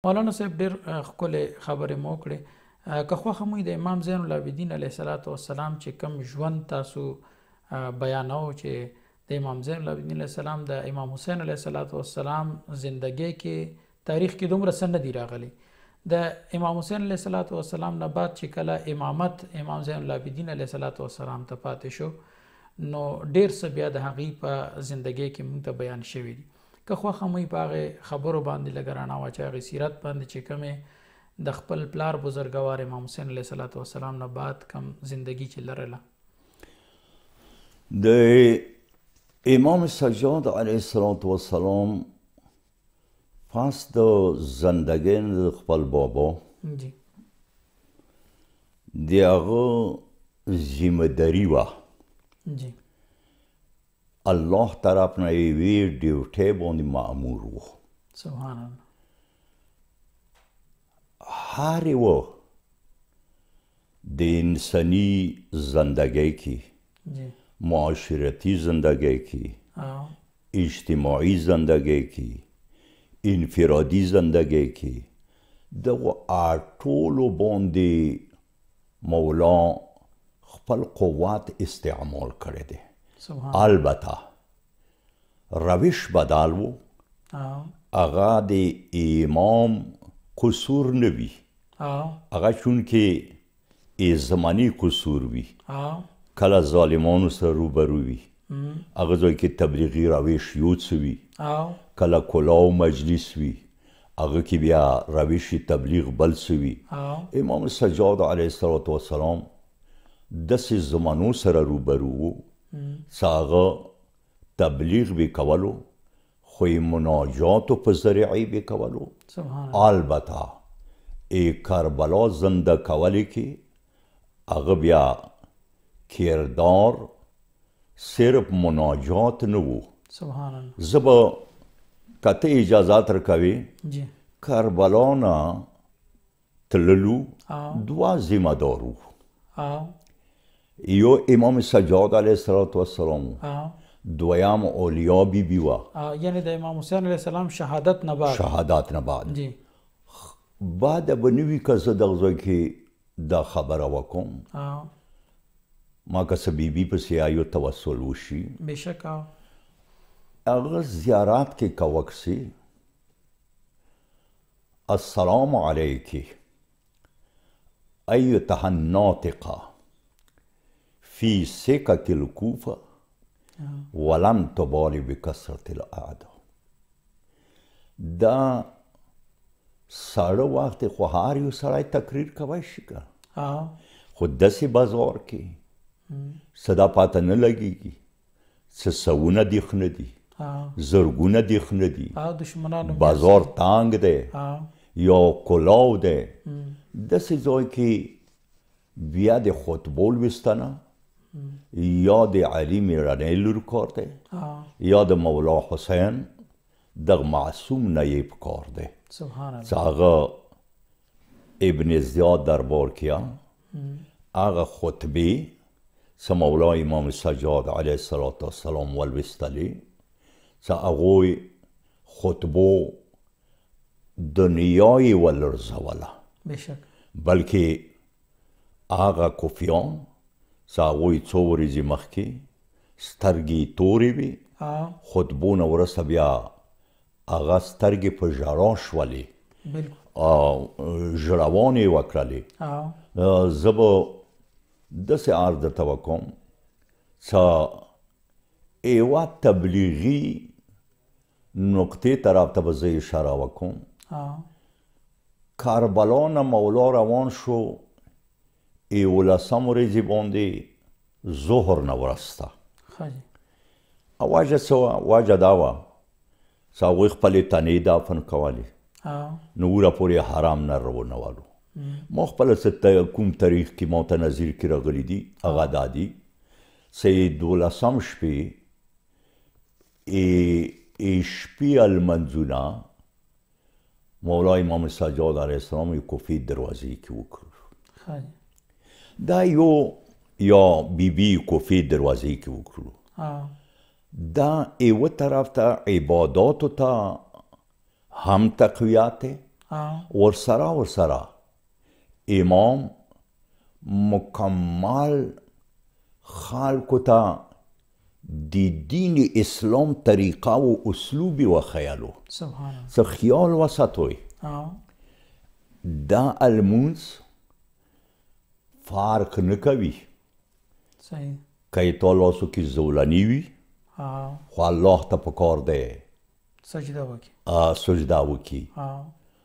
مولانا صاحب ډېر ښکلې خبرې مو وکړې. که خوښه مو د امام زین العابدین علیه السلام چې کوم ژوند تاسو بیانو چې د امام زین العابدین علیه السلام د امام حسین علیه السلام زندګۍ کې تاریخ کې دومره څه نه دي راغلي. د امام حسین علیه السلام نه بعد چې کله امامت امام زین العابدین علیه السلام ته پاتې شو نو ډېر څه بیا د هغې په زندګۍ کې موږ ته بیان شوي دي. که خوښه مو په هغې خبرو باندې لږ رڼا واچوئ، هغې سیرت باندې چې کومې د خپل پلار بزرګوار امام حسین علیه السلام نه بعد کم زندگی چې لرله. د امام سجاد علیه السلام پس د زندګۍ د خپل بابا جی د هغه ذمهداري وه جی الله طرف نه یوې ډیوټۍ باندې مأمور و. سبحان الله. هر یوه د انساني زندګۍ کې، جی معاشرتي زندګۍ کې، اجتماعي زندګۍ کې، انفرادي زندګۍ کې دغو ټولو باندې مولا خپل قوت استعمال کړی دی. البته روش بدل و، هغه د امام قصور نه وي، هغه چونکې زماني قصور وي، کله ظالمانو سره روبرو وي، هغه ځای کې تبلیغي روش یو څه وي، کله کلاو مجلس وي، هغه کې بیا روش تبلیغ بل څه وي. امام سجاد علیه السلام داسې زمانو سره روبرو و چې هغه تبلیغ به کولو، خو یې مناجاتو په ذریعه به کولو. البته کربلا زنده کولو کې هغه بیا کردار صرف مناجات نه و. زه به که ته اجازه درکوې کربلا نه تللو دوه ذمه دار وو. یو امام سجاد علیه السلام، دویم اولیا بی بی وه، یعنی د امام حسین علیه السلام شهادت نه بعد جی بعد به نه وي که زه دغه ځای کې دا خبره وکړم ما که څه بی بي پسې یو توسل وشي بېشک هغه زیارت کې که وکړسي السلام علیک ایتها الناطقه فی سکک الکوفه ولن تبالی بکثرت الاعداء. دا ساړه وخت خو هر یو سړی تقریر کوی شي که، خو داسې بازار کې څه دا پاته نه لګېږي څه سوونه دیخ نه دي، زرګونه دیخ نه دي، بازار تانګ دی یا کلاو دی. داسې ځای کې بیا د خطبو لوستنه یا د علي میرنۍ لور کار دی یا د مولا حسین دغه معصوم نه یې په کار دی چې هغه ابن زیاد دربار کې هغه خطبې چې مولا امام سجاد علیه السلام ولوستلې چې هغوی خطبو دنیا یې ولرزوله، بلکې هغه کوفیان چې هغوی څو ورځې مخکې سترګې تورې وې، خطبو نه وروسته بیا هغه سترګې په ژړا شولې، ژړوانې یې وکړلې. زه به داسې عرض درته وکړم چې یوه تبلیغي نقطې طرف ته به زه اشاره وکړم. کربلا نه مولا روان شو 11 ورځې باندې ظهر نه وروسته. وجه څه وه؟ وجه دا وه چې هغوی خپلې تنې دفن کولې، نو وره پورې حرام نه روانولو. ما خپله څه کوم تاریخ کې ما ته نظیر کې راغلي دي هغه دا دي چې 12 شپې شپې المنځونه مولا امام سجاد علیه السلام یې کوفې دروازې کې وکړو. دا یا بی بی کوفې دروازې کې وکړو. دا یوه طرف ته عباداتو ته هم تقویت دی ورسره امام مکمل خلکو ته د دین اسلام طریقه و اسلوب وښیلو څه خیال وساتئ دا المونځ فرق نه کوي که یې تا لاسو کې زولني وي خو الله ته پکار دی سجده وکړي